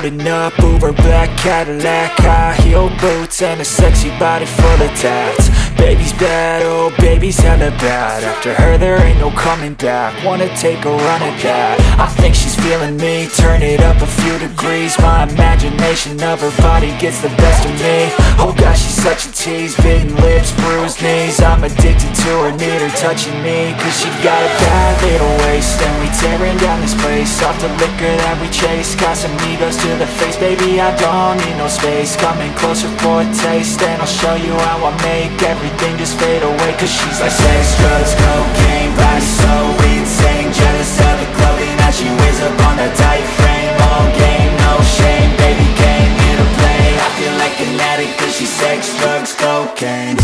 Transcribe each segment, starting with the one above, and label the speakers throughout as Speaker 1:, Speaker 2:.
Speaker 1: Pulling up, Uber black Cadillac, high heel boots and a sexy body full of tats. Baby's bad, oh baby's hella bad. After her there ain't no coming back. Wanna take a run at that. I think she's feeling me, turn it up a few degrees. My imagination of her body gets the best of me. Oh gosh, she's such a tease, bitten lips, bruised knees. I'm addicted to her, need her touching me, cause she got a bad little waist. And we tearing down this place, off the liquor that we chase. Casamigos to the face, baby I don't need no space. Coming closer for a taste, and I'll show you how I make everything just fade away. Cause she's like sex, drugs, cocaine, body so insane. Jealous of the clothing that she wears up on a tight frame. All game, no shame, baby came here to play. I feel like an addict cause she's sex, drugs, cocaine.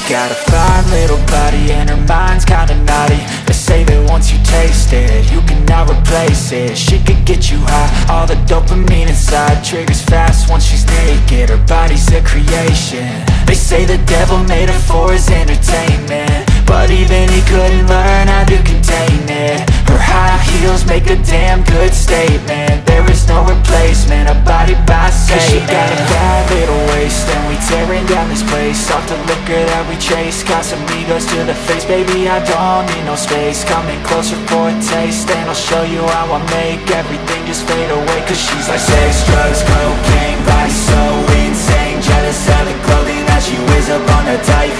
Speaker 1: Got a fine little body and her mind's kinda naughty. They say that once you taste it, you cannot replace it. She could get you high, all the dopamine inside triggers fast once she's naked. Her body's a creation. They say the devil made her for his entertainment, but even he couldn't learn how to contain it. Her high heels make a damn good statement. There is no replacement, a body by Satan. Cause she got a bad little waist, and we tearing down this place. Off the liquor that we chase, Casamigos to the face. Baby, I don't need no space. Coming closer for a taste, and I'll show you how I make everything just fade away. Cause she's like sex, drugs, cocaine, body so insane. Jealous of the clothing that she wears up on her tight